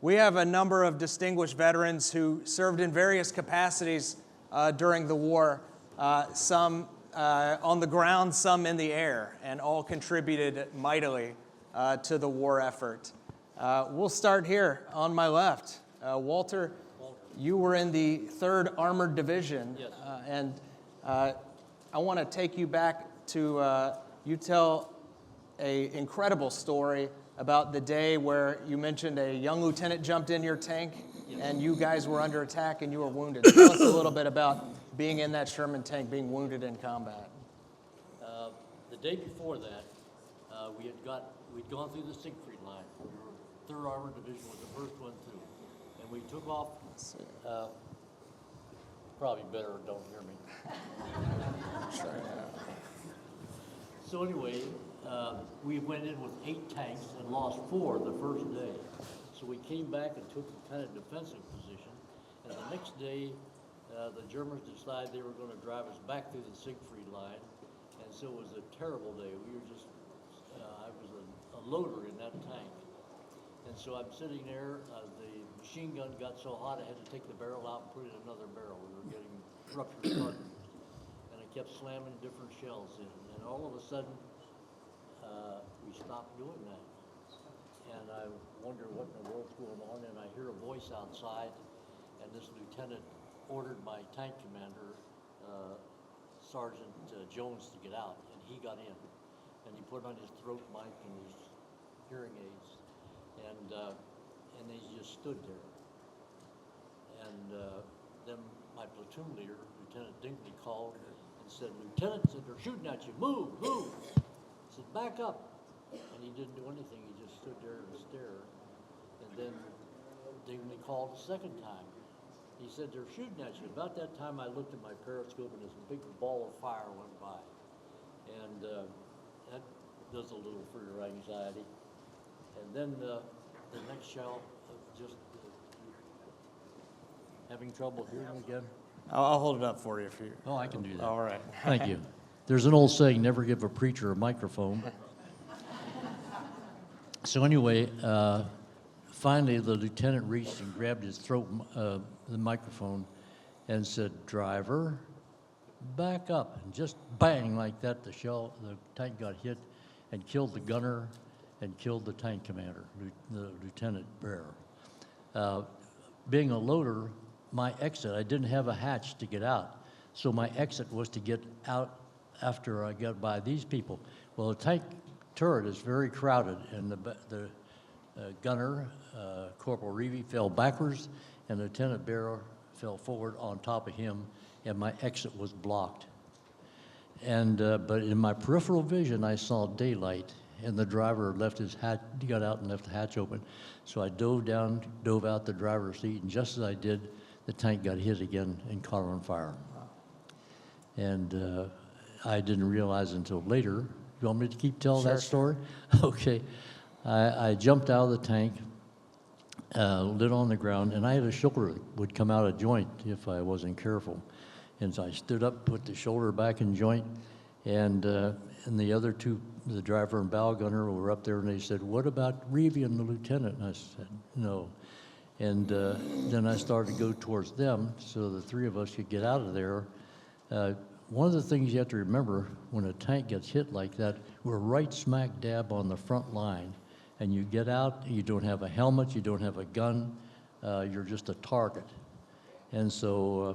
We have a number of distinguished veterans who served in various capacities during the war, some on the ground, some in the air, and all contributed mightily to the war effort. We'll start here on my left. Walter, you were in the 3rd Armored Division, yes. And I want to take you back to, you tell an incredible story about the day where you mentioned a young lieutenant jumped in your tank, yes, and you guys were under attack and you were wounded. Tell us a little bit about being in that Sherman tank, being wounded in combat. The day before that, we'd gone through the Siegfried line. We were 3rd Armored Division was the first one through, and we took off. Probably better don't hear me. Sure. So anyway, we went in with 8 tanks and lost 4 the first day. So we came back and took a kind of defensive position. And the next day, the Germans decided they were going to drive us back through the Siegfried line. And so it was a terrible day. We were just, I was a loader in that tank. And so I'm sitting there, the machine gun got so hot I had to take the barrel out and put in another barrel. We were getting ruptured cartridges. And I kept slamming different shells in. And all of a sudden, we stopped doing that. And I wonder what in the world's going on, and I hear a voice outside, and this lieutenant ordered my tank commander, Sergeant Jones, to get out, and he got in. And he put on his throat mic and his hearing aids, and he just stood there. And then my platoon leader, Lieutenant Dingley, called and said, "Lieutenant, said they're shooting at you. Move, move." I said, "Back up." And he didn't do anything. He just stood there and stared. And then Dingley called a second time. He said, "They're shooting at you." About that time, I looked at my periscope, and this big ball of fire went by. And that does a little for your anxiety. And then the next shell, just having trouble hearing again. I'll hold it up for you if you. Oh, I can do that. All right. Thank you. There's an old saying, never give a preacher a microphone. So anyway, finally the lieutenant reached and grabbed his throat, the microphone, and said, "Driver, back up." And just bang like that, the tank got hit and killed the gunner and killed the tank commander, the Lieutenant Bear. Being a loader, my exit, I didn't have a hatch to get out. So my exit was to get out after I got by these people. Well, the tank turret is very crowded, and the gunner, Corporal Reevy, fell backwards, and Lieutenant Bear fell forward on top of him, and my exit was blocked. And but in my peripheral vision, I saw daylight, and the driver left his hatch, he got out and left the hatch open. So I dove out the driver's seat, and just as I did, the tank got hit again and caught on fire. And I didn't realize until later. You want me to keep telling that story? Okay. I jumped out of the tank, lit on the ground, and I had a shoulder that would come out of joint if I wasn't careful. And so I stood up, put the shoulder back in joint, and the other two, the driver and bow gunner, were up there, and they said, "What about Reevy and the lieutenant?" And I said, "No." And then I started to go towards them so the 3 of us could get out of there. One of the things you have to remember when a tank gets hit like that, we're right smack dab on the front line. And you get out, you don't have a helmet, you don't have a gun, you're just a target. And so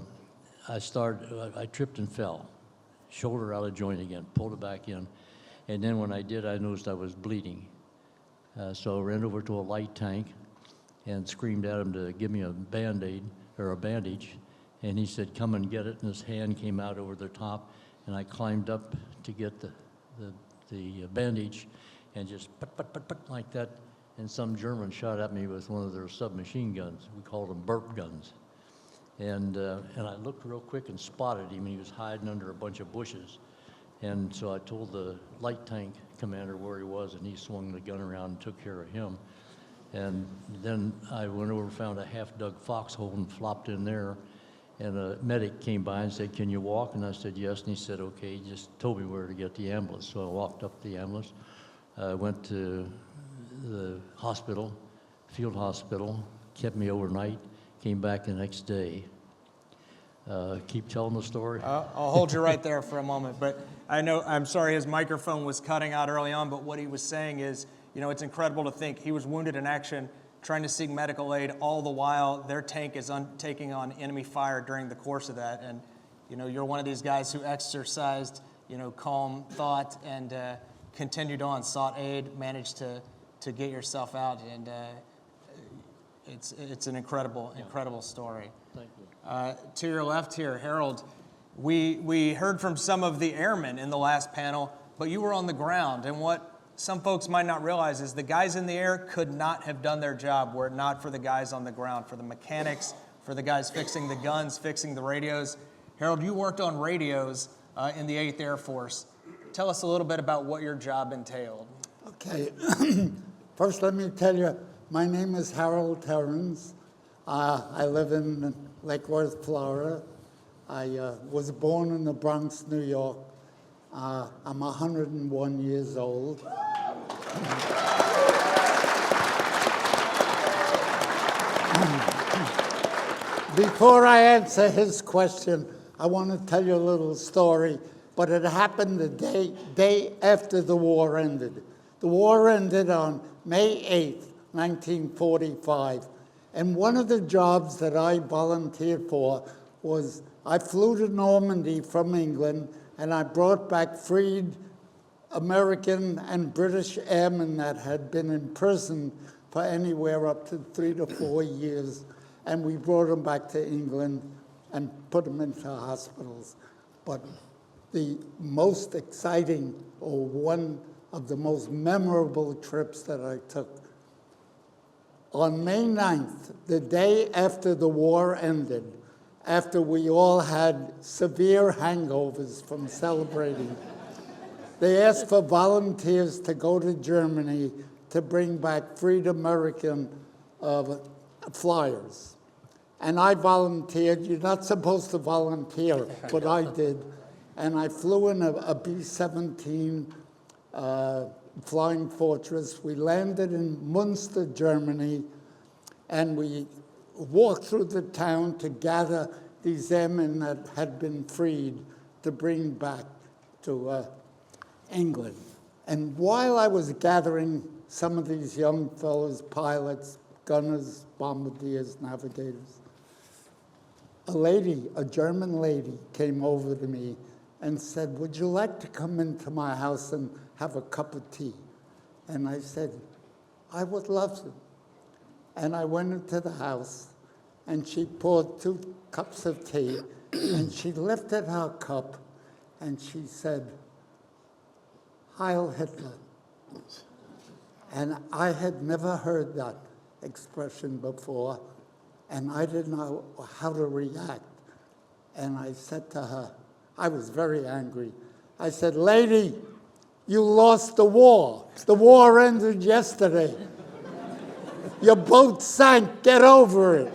I tripped and fell, shoulder out of joint again, pulled it back in. And then when I did, I noticed I was bleeding. So I ran over to a light tank and screamed at him to give me a Band-Aid or a bandage. And he said, "Come and get it." And his hand came out over the top, and I climbed up to get the bandage, and just put like that. And some German shot at me with one of their submachine guns. We called them burp guns. And I looked real quick and spotted him. He was hiding under a bunch of bushes. And so I told the light tank commander where he was, and he swung the gun around and took care of him. And then I went over and found a half-dug foxhole and flopped in there. And a medic came by and said, "Can you walk?" And I said, "Yes." And he said, "Okay." He just told me where to get the ambulance. So I walked up the ambulance, went to the hospital, field hospital, kept me overnight, came back the next day. Keep telling the story? I'll hold you right there for a moment, but I'm sorry his microphone was cutting out early on, but what he was saying is, it's incredible to think he was wounded in action, trying to seek medical aid, all the while their tank is taking on enemy fire during the course of that. And, you're one of these guys who exercised, calm thought and continued on, sought aid, managed to get yourself out, and it's an incredible story. Thank you. To your left here, Harold, we heard from some of the airmen in the last panel, but you were on the ground, and what some folks might not realize is the guys in the air could not have done their job were it not for the guys on the ground, for the mechanics, for the guys fixing the guns, fixing the radios. Harold, you worked on radios in the 8th Air Force. Tell us a little bit about what your job entailed. Okay. First, let me tell you, my name is Harold Terrence. I live in Lake Worth, Florida. I was born in the Bronx, New York. I'm 101 years old. Before I answer his question, I want to tell you a little story, but it happened the day after the war ended. The war ended on May 8th, 1945, and one of the jobs that I volunteered for was I flew to Normandy from England, and I brought back freed American and British airmen that had been imprisoned for anywhere up to 3 to 4 years, and we brought them back to England and put them into hospitals. But the most exciting, or one of the most memorable trips that I took, on May 9th, the day after the war ended, after we all had severe hangovers from celebrating, they asked for volunteers to go to Germany to bring back freed American flyers. And I volunteered. You're not supposed to volunteer, but I did. And I flew in a B-17 Flying Fortress. We landed in Munster, Germany, and we walked through the town to gather these airmen that had been freed to bring back to England. And while I was gathering some of these young fellows, pilots, gunners, bombardiers, navigators, a German lady came over to me and said, "Would you like to come into my house and have a cup of tea?" And I said, "I would love to." And I went into the house, and she poured 2 cups of tea, and she lifted her cup, and she said, "Heil Hitler." And I had never heard that expression before, and I didn't know how to react. And I said to her, I was very angry. I said, "Lady, you lost the war. The war ended yesterday. Your boat sank. Get over it."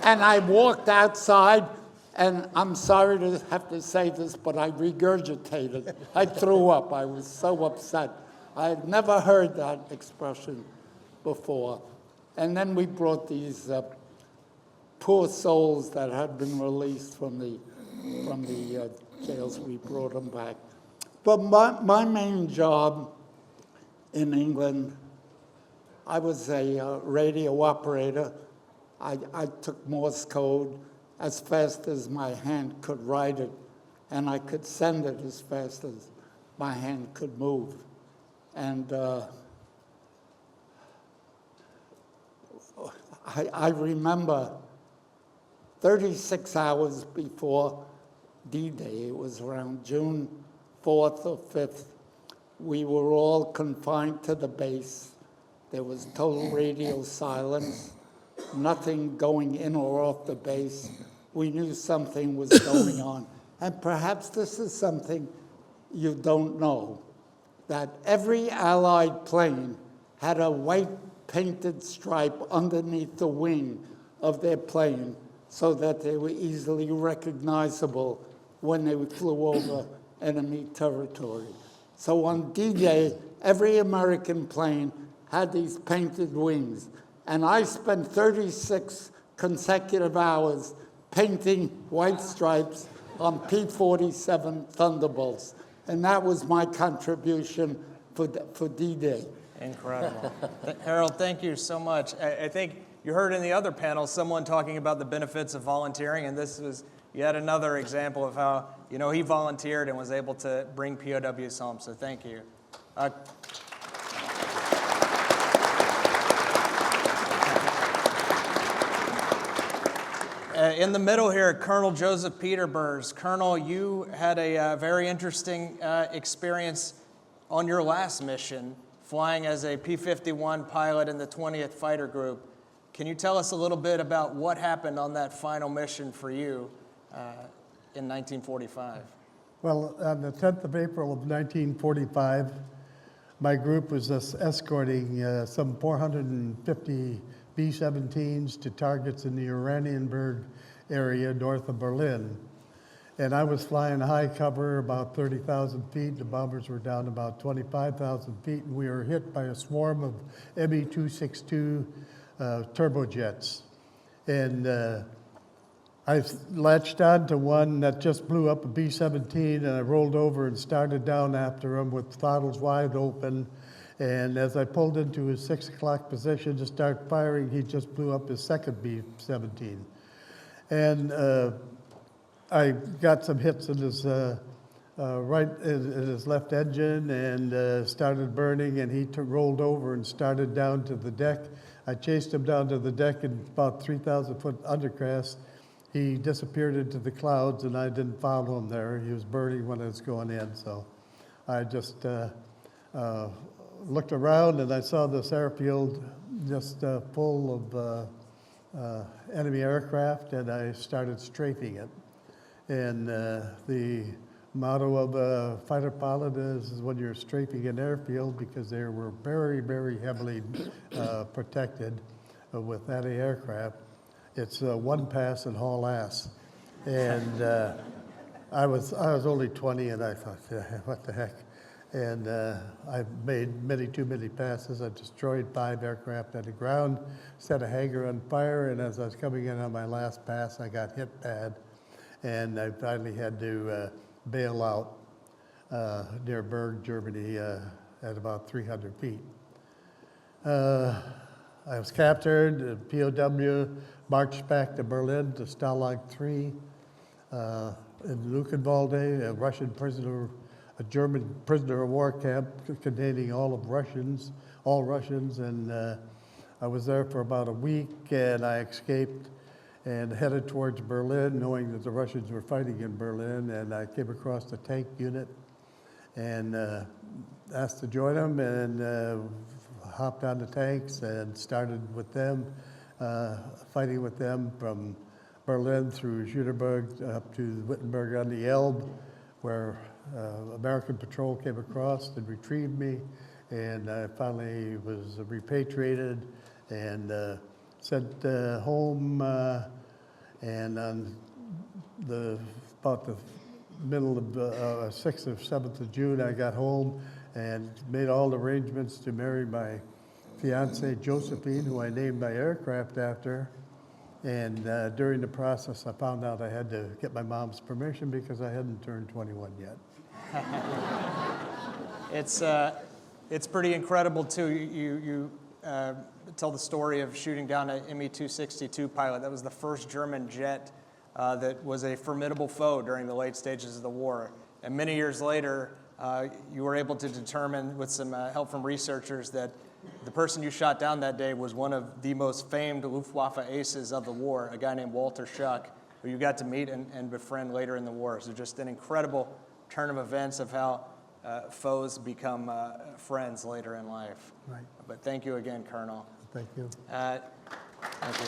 And I walked outside, and I'm sorry to have to say this, but I regurgitated. I threw up. I was so upset. I had never heard that expression before. And then we brought these poor souls that had been released from the jails. We brought them back. But my main job in England, I was a radio operator. I took Morse code as fast as my hand could write it, and I could send it as fast as my hand could move. And I remember 36 hours before D-Day, it was around June 4th or 5th, we were all confined to the base. There was total radio silence, nothing going in or off the base. We knew something was going on. And perhaps this is something you don't know, that every Allied plane had a white painted stripe underneath the wing of their plane so that they were easily recognizable when they flew over enemy territory. So on D-Day, every American plane had these painted wings. And I spent 36 consecutive hours painting white stripes on P-47 Thunderbolts. And that was my contribution for D-Day. Incredible. Harold, thank you so much. I think you heard in the other panel someone talking about the benefits of volunteering, and this was yet another example of how, he volunteered and was able to bring POWs home, so thank you. In the middle here, Colonel Joseph Peterburs. Colonel, you had a very interesting experience on your last mission, flying as a P-51 pilot in the 20th Fighter Group. Can you tell us a little bit about what happened on that final mission for you in 1945? Well, on the 10th of April of 1945, my group was escorting some 450 B-17s to targets in the Oranienburg area north of Berlin. And I was flying high cover about 30,000 feet. The bombers were down about 25,000 feet, and we were hit by a swarm of Me-262 turbojets. And I latched on to one that just blew up a B-17, and I rolled over and started down after him with throttles wide open. And as I pulled into his 6 o'clock position to start firing, he just blew up his second B-17. And I got some hits in his in his left engine, and started burning, and he rolled over and started down to the deck. I chased him down to the deck in about 3,000-foot undercrest. He disappeared into the clouds, and I didn't follow him there. He was burning when I was going in, so I just looked around, and I saw this airfield just full of enemy aircraft, and I started strafing it. And the motto of a fighter pilot is when you're strafing an airfield, because they were very, very heavily protected with anti-aircraft, it's one pass and haul ass. And I was only 20, and I thought, yeah, what the heck? And I made too many passes. I destroyed 5 aircraft on the ground, set a hangar on fire, and as I was coming in on my last pass, I got hit bad. And I finally had to bail out near Berg, Germany, at about 300 feet. I was captured, POW, marched back to Berlin to Stalag 3 in Luckenwalde, a Russian prisoner, a German prisoner of war camp containing all Russians, and I was there for about a week, and I escaped and headed towards Berlin, knowing that the Russians were fighting in Berlin, and I came across the tank unit and asked to join them, and hopped on the tanks and started with them, fighting with them from Berlin through Jüterbog up to Wittenberg on the Elbe, where American patrol came across and retrieved me, and I finally was repatriated and sent home, and on about the middle of 6th or 7th of June, I got home and made all arrangements to marry my fiancée, Josephine, who I named my aircraft after. And during the process, I found out I had to get my mom's permission because I hadn't turned 21 yet. It's pretty incredible too. You tell the story of shooting down an Me-262 pilot. That was the first German jet that was a formidable foe during the late stages of the war. And many years later, you were able to determine with some help from researchers that the person you shot down that day was one of the most famed Luftwaffe aces of the war, a guy named Walter Schuck, who you got to meet and befriend later in the war. So just an incredible turn of events of how foes become friends later in life. Right. But thank you again, Colonel. Thank you. Thank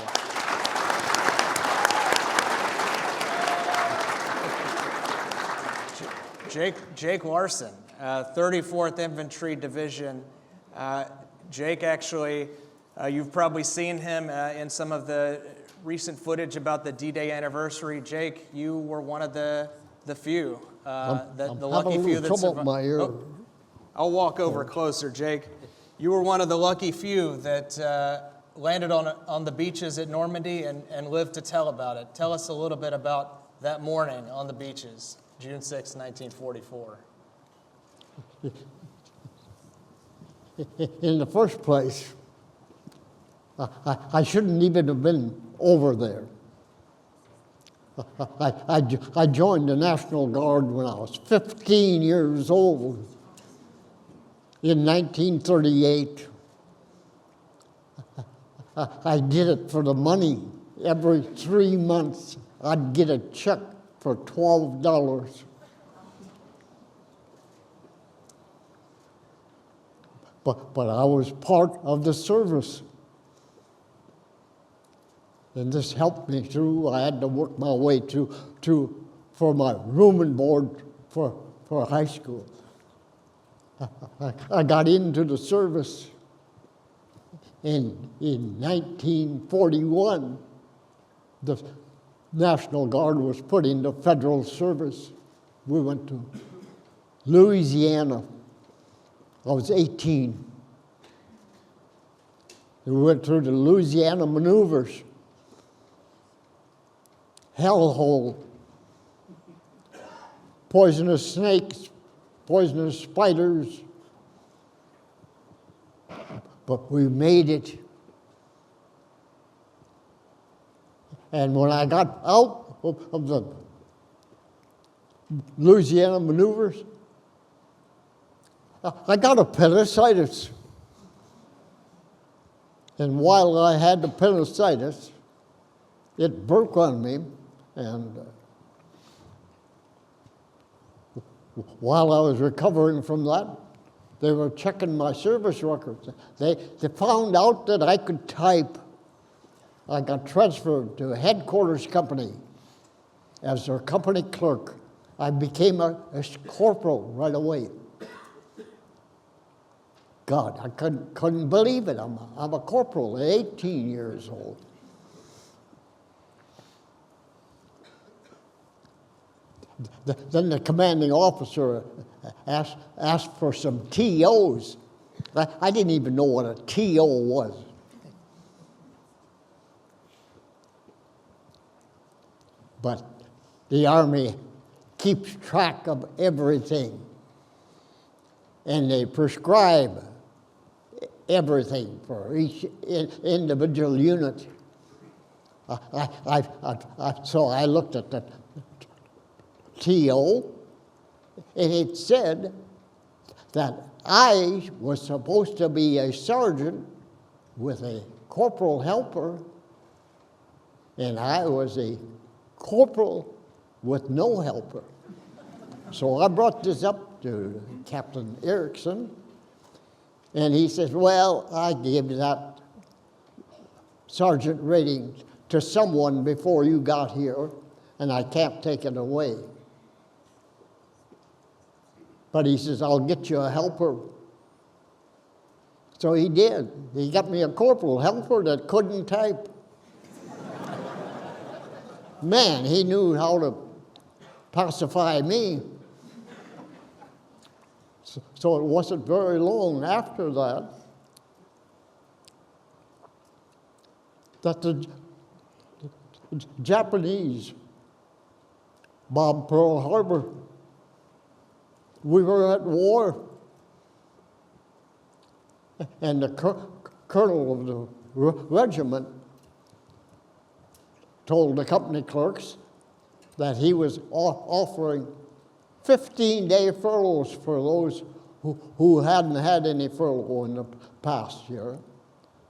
you. Jake Larson, 34th Infantry Division. Jake, actually, you've probably seen him in some of the recent footage about the D-Day anniversary. Jake, you were one of the few, I'm the having lucky a few little that trouble survived. with my ear. I'll walk over closer, Jake. You were one of the lucky few that landed on the beaches at Normandy and lived to tell about it. Tell us a little bit about that morning on the beaches, June 6, 1944. In the first place, I shouldn't even have been over there. I joined the National Guard when I was 15 years old in 1938. I did it for the money. Every 3 months, I'd get a check for $12. But I was part of the service. And this helped me through. I had to work my way for my room and board for high school. I got into the service in 1941. The National Guard was put into federal service. We went to Louisiana. I was 18. We went through the Louisiana maneuvers. Hellhole, poisonous snakes, poisonous spiders. But we made it. And when I got out of the Louisiana maneuvers, I got appendicitis. And while I had appendicitis, it broke on me. And while I was recovering from that, they were checking my service records. They found out that I could type. I got transferred to a headquarters company as their company clerk. I became a corporal right away. God, I couldn't believe it. I'm a corporal at 18 years old. Then the commanding officer asked for some TOs. I didn't even know what a TO was. But the Army keeps track of everything, and they prescribe everything for each individual unit. So I looked at the TO, and it said that I was supposed to be a sergeant with a corporal helper, and I was a corporal with no helper. So I brought this up to Captain Erickson, and he says, well, I gave that sergeant rating to someone before you got here, and I can't take it away. But he says, I'll get you a helper. So he did. He got me a corporal helper that couldn't type. Man, he knew how to pacify me. So it wasn't very long after that the Japanese bombed Pearl Harbor. We were at war. And the colonel of the regiment told the company clerks that he was offering 15-day furloughs for those who hadn't had any furlough in the past year,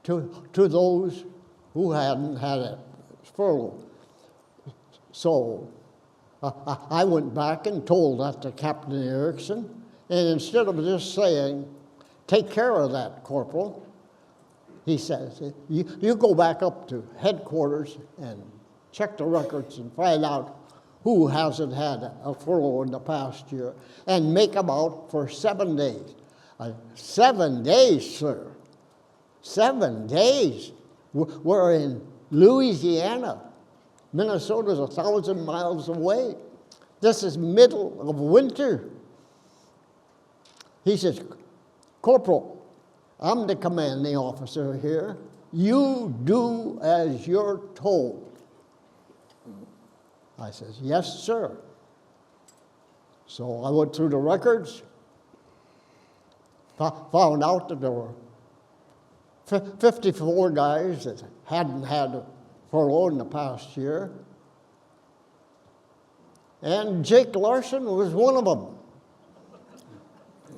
to those who hadn't had a furlough. So I went back and told that to Captain Erickson, and instead of just saying, take care of that, Corporal, he says, you go back up to headquarters and check the records and find out who hasn't had a furlough in the past year, and make them out for 7 days. 7 days, sir. 7 days. We're in Louisiana. Minnesota's 1,000 miles away. This is middle of winter. He says, Corporal, I'm the commanding officer here. You do as you're told. I says, yes, sir. So I went through the records, found out that there were 54 guys that hadn't had a furlough in the past year. And Jake Larson was one of them.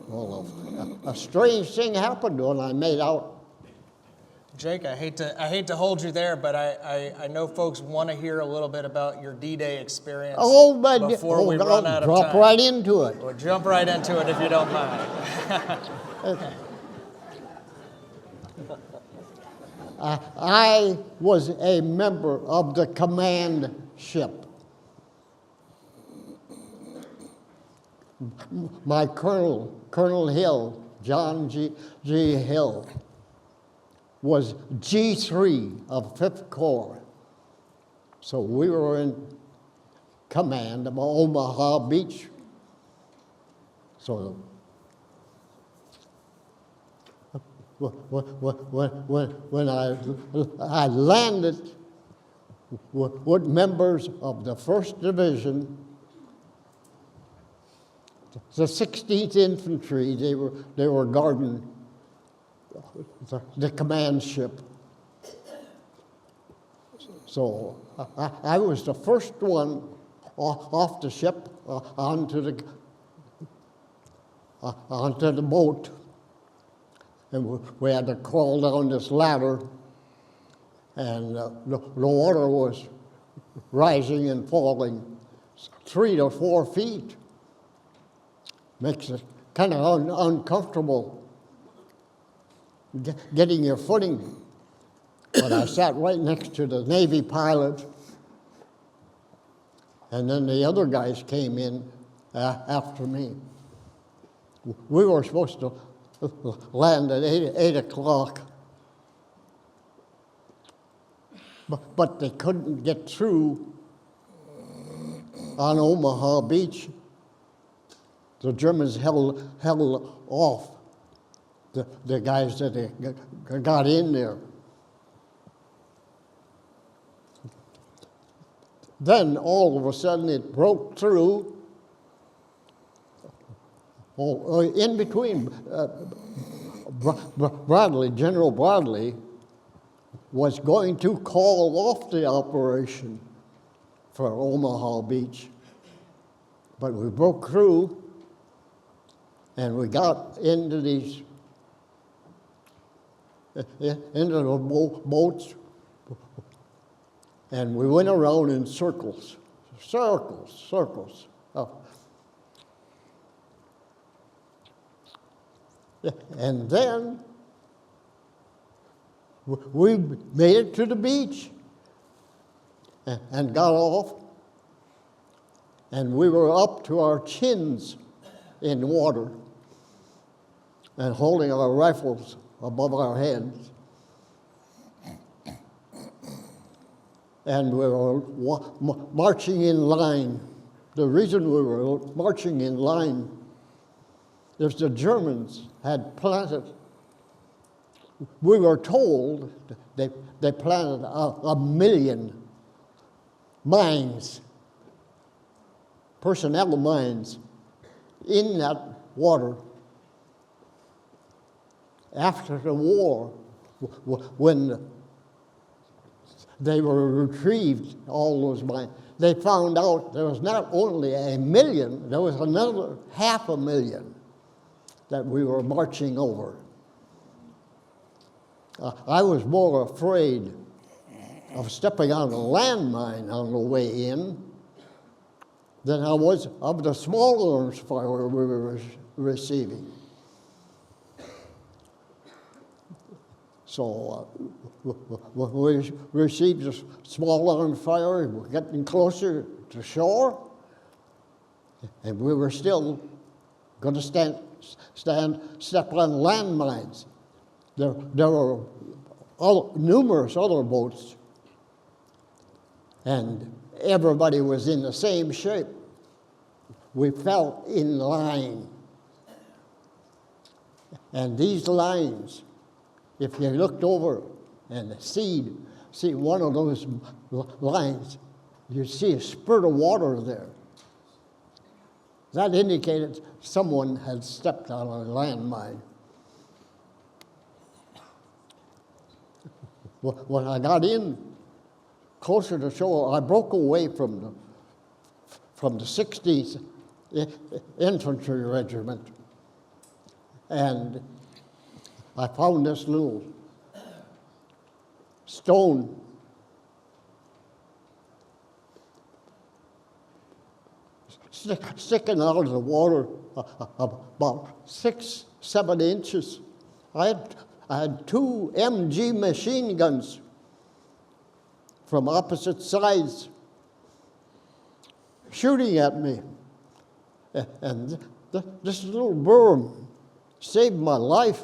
Well, a strange thing happened when I made out. Jake, I hate to hold you there, but I know folks want to hear a little bit about your D-Day experience before we run out of time. Drop right into it. Well, jump right into it if you don't mind. I was a member of the command ship. My colonel, Colonel Hill, John G. Hill, was G3 of 5th Corps. So we were in command of Omaha Beach. So when I landed with members of the 1st Division, the 16th Infantry, they were guarding the command ship. So I was the first one off the ship onto the boat, and we had to crawl down this ladder, and the water was rising and falling 3 to 4 feet. Makes it kind of uncomfortable getting your footing. But I sat right next to the Navy pilot, and then the other guys came in after me. We were supposed to land at 8 o'clock, but they couldn't get through on Omaha Beach. The Germans held off the guys that got in there. Then all of a sudden it broke through. In between, Bradley, General Bradley, was going to call off the operation for Omaha Beach. But we broke through, and we got into the boats, and we went around in circles. And then we made it to the beach and got off, and we were up to our chins in water and holding our rifles above our heads. And we were marching in line. The reason we were marching in line is the Germans had planted, we were told they planted 1 million mines, personnel mines, in that water. After the war, when they were retrieved, all those mines, they found out there was not only 1 million, there was another 500,000 that we were marching over. I was more afraid of stepping on a landmine on the way in than I was of the small arms fire we were receiving. So when we received the small arms fire, we were getting closer to shore, and we were still going to step on landmines. There were numerous other boats and everybody was in the same shape. We fell in line. And these lines, if you looked over and see one of those lines, you see a spurt of water there. That indicated someone had stepped on a landmine. When I got in closer to shore, I broke away from the 60th Infantry Regiment, and I found this little stone sticking out of the water about 6-7 inches. I had 2 MG machine guns from opposite sides shooting at me. And this little berm saved my life.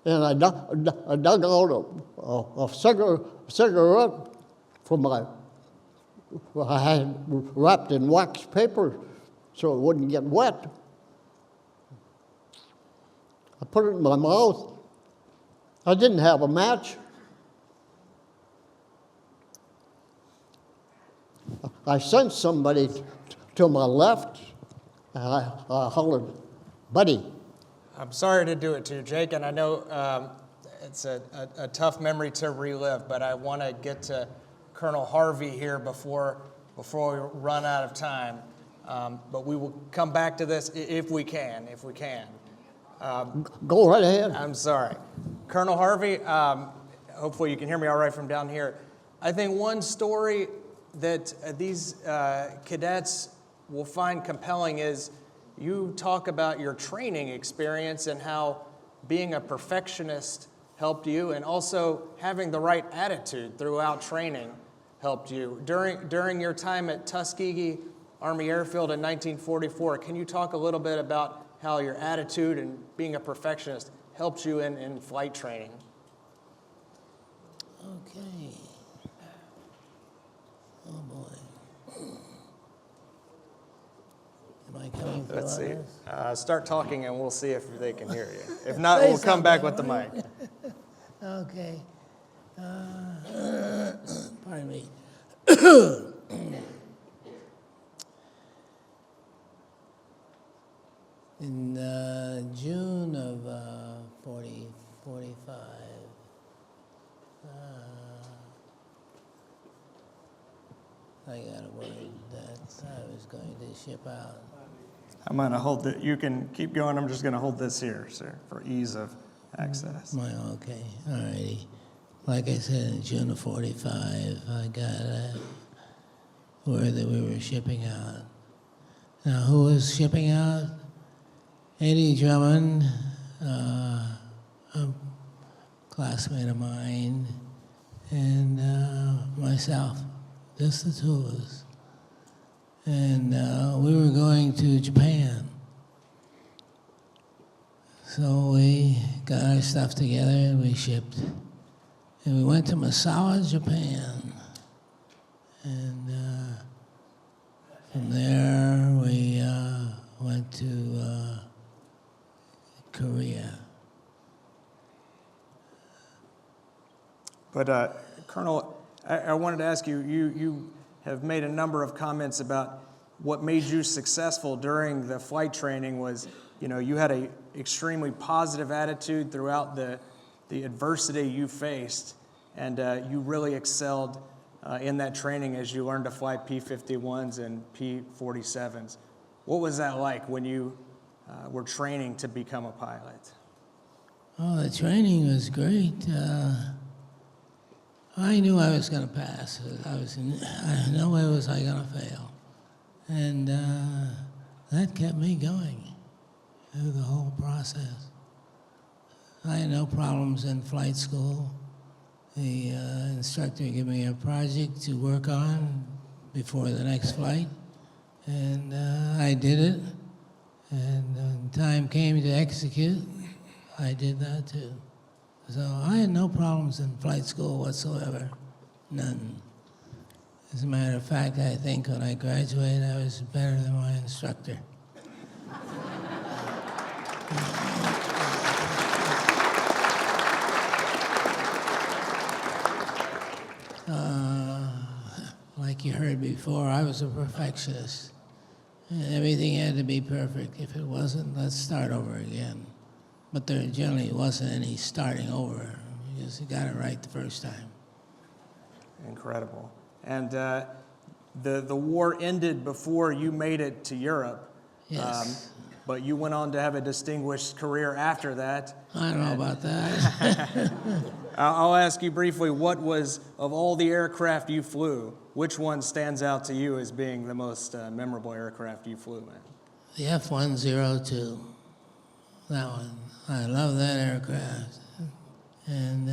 And I dug out a cigarette from I had wrapped in wax paper so it wouldn't get wet. I put it in my mouth. I didn't have a match. I sensed somebody to my left, and I hollered, "Buddy." I'm sorry to do it to you, Jake, and I know it's a tough memory to relive, but I want to get to Colonel Harvey here before we run out of time. But we will come back to this if we can. Go right ahead. I'm sorry. Colonel Harvey, hopefully you can hear me all right from down here. I think one story that these cadets will find compelling is you talk about your training experience and how being a perfectionist helped you, and also having the right attitude throughout training helped you. During your time at Tuskegee Army Airfield in 1944, can you talk a little bit about how your attitude and being a perfectionist helped you in flight training? Okay. Oh boy. Am I coming through Let's on see. this? Start talking and we'll see if they can hear you. If not, we'll come back with the mic. Okay. Pardon me. In June of 45, I got a word that I was going to ship out. I'm going to hold it. You can keep going. I'm just going to hold this here, sir, for ease of access. Okay, all righty. Like I said, in June of 45, I got a word that we were shipping out. Now, who was shipping out? Eddie Drummond, a classmate of mine, and myself, just the two of us. And we were going to Japan. So we got our stuff together and we shipped. And we went to Misawa, Japan. And from there we went to Korea. But Colonel, I wanted to ask you, you have made a number of comments about what made you successful during the flight training was, you had an extremely positive attitude throughout the adversity you faced, and you really excelled in that training as you learned to fly P-51s and P-47s. What was that like when you were training to become a pilot? Oh, the training was great. I knew I was going to pass. No way was I going to fail. And that kept me going through the whole process. I had no problems in flight school. The instructor gave me a project to work on before the next flight, and I did it. And when time came to execute, I did that too. So I had no problems in flight school whatsoever. None. As a matter of fact, I think when I graduated, I was better than my instructor. Like you heard before, I was a perfectionist. And everything had to be perfect. If it wasn't, let's start over again. But there generally wasn't any starting over. You just got it right the first time. Incredible. And the war ended before you made it to Europe. Yes. But you went on to have a distinguished career after that. I don't know about that. I'll ask you briefly, what was, of all the aircraft you flew, which one stands out to you as being the most memorable aircraft you flew in? The F-102, that one. I love that aircraft. And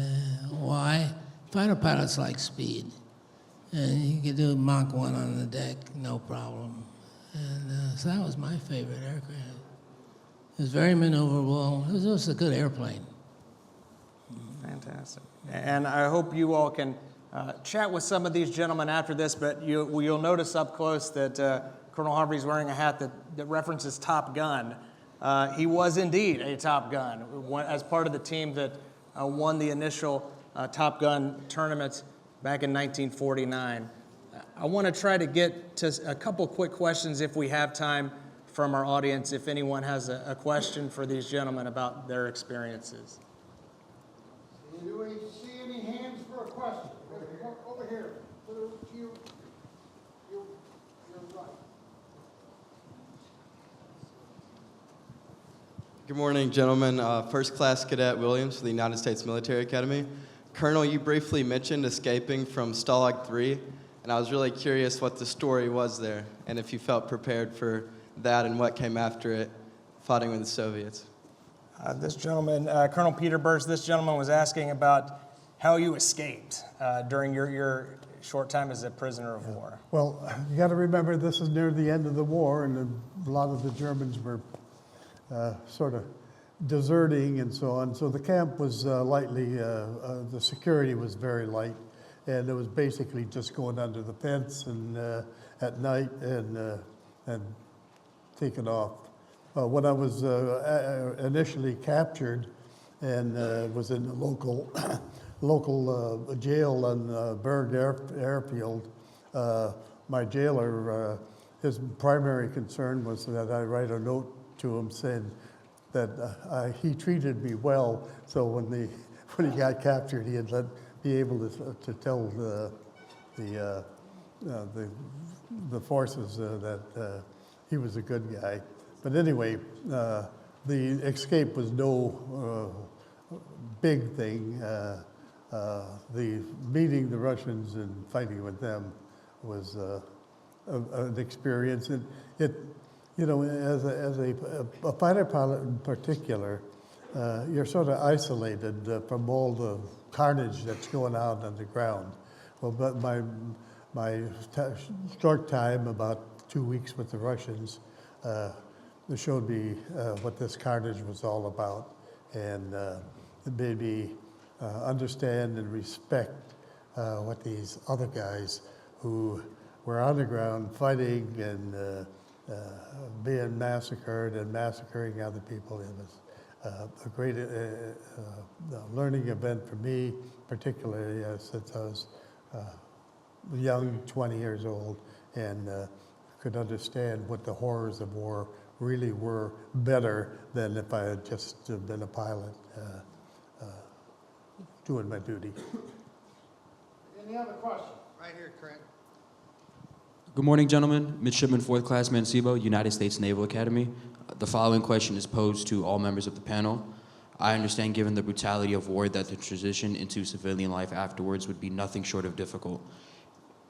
why? Fighter pilots like speed. And you could do Mach 1 on the deck, no problem. And so that was my favorite aircraft. It was very maneuverable. It was just a good airplane. Fantastic. And I hope you all can chat with some of these gentlemen after this, but you'll notice up close that Colonel Harvey's wearing a hat that references Top Gun. He was indeed a Top Gun, as part of the team that won the initial Top Gun tournament back in 1949. I want to try to get to a couple quick questions if we have time from our audience, if anyone has a question for these gentlemen about their experiences. Do we see any hands for a question? Over here, to you, you're right. Good morning, gentlemen. First Class Cadet Williams for the United States Military Academy. Colonel, you briefly mentioned escaping from Stalag 3, and I was really curious what the story was there, and if you felt prepared for that and what came after it, fighting with the Soviets. This gentleman, Colonel Peter Burst, this gentleman was asking about how you escaped during your short time as a prisoner of war. Well, you got to remember this is near the end of the war, and a lot of the Germans were sort of deserting and so on. So the camp was the security was very light, and it was basically just going under the fence and at night and taken off. When I was initially captured and was in the local jail on Berg Airfield, my jailer, his primary concern was that I write a note to him saying that he treated me well. So when he got captured, he'd be able to tell the forces that he was a good guy. But anyway, the escape was no big thing. The meeting the Russians and fighting with them was an experience. And it, you know, as a fighter pilot in particular, you're sort of isolated from all the carnage that's going on the ground. Well, but my short time, about 2 weeks with the Russians, it showed me what this carnage was all about, and it made me understand and respect what these other guys who were on the ground fighting and being massacred and massacring other people. It was a great learning event for me, particularly since I was young, 20 years old, and could understand what the horrors of war really were better than if I had just been a pilot doing my duty. Any other questions? Right here, Trent. Good morning, gentlemen. Midshipman 4th Class Mancebo, United States Naval Academy. The following question is posed to all members of the panel. I understand, given the brutality of war, that the transition into civilian life afterwards would be nothing short of difficult.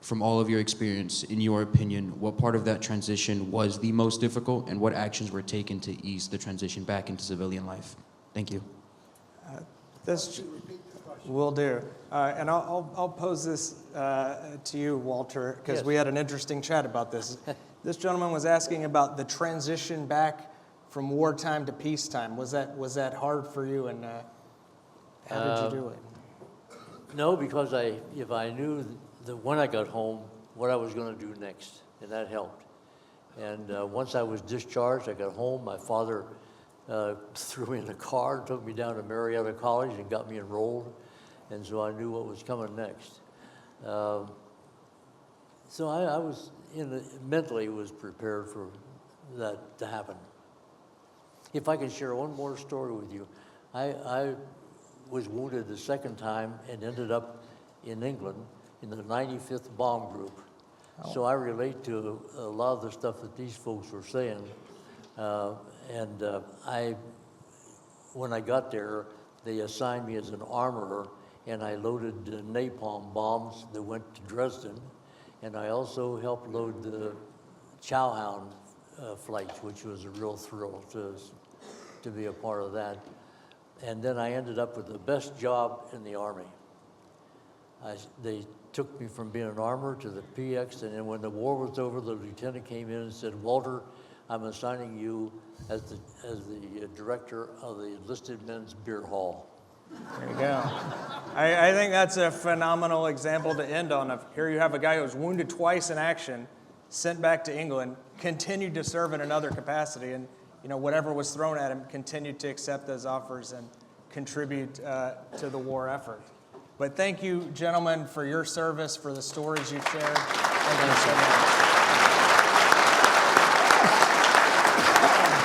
From all of your experience, in your opinion, what part of that transition was the most difficult, and what actions were taken to ease the transition back into civilian life? Thank you. This will do. And I'll pose this to you, Walter, because we had an interesting chat about this. This gentleman was asking about the transition back from wartime to peacetime. Was that hard for you, and how did you do it? No, because if I knew when I got home, what I was going to do next, and that helped. And once I was discharged, I got home. My father threw me in the car, took me down to Marietta College, and got me enrolled. And so I knew what was coming next. So I was mentally was prepared for that to happen. If I can share one more story with you, I was wounded the second time and ended up in England in the 95th Bomb Group. So I relate to a lot of the stuff that these folks were saying. When I got there, they assigned me as an armorer, and I loaded napalm bombs that went to Dresden. And I also helped load the Chowhound flights, which was a real thrill to be a part of that. And then I ended up with the best job in the Army. They took me from being an armorer to the PX, and then when the war was over, the lieutenant came in and said, "Walter, I'm assigning you as the director of the enlisted men's beer hall." There you go. I think that's a phenomenal example to end on. Here you have a guy who was wounded twice in action, sent back to England, continued to serve in another capacity, and whatever was thrown at him, continued to accept those offers and contribute to the war effort. But thank you, gentlemen, for your service, for the stories you've shared. Thank you so much.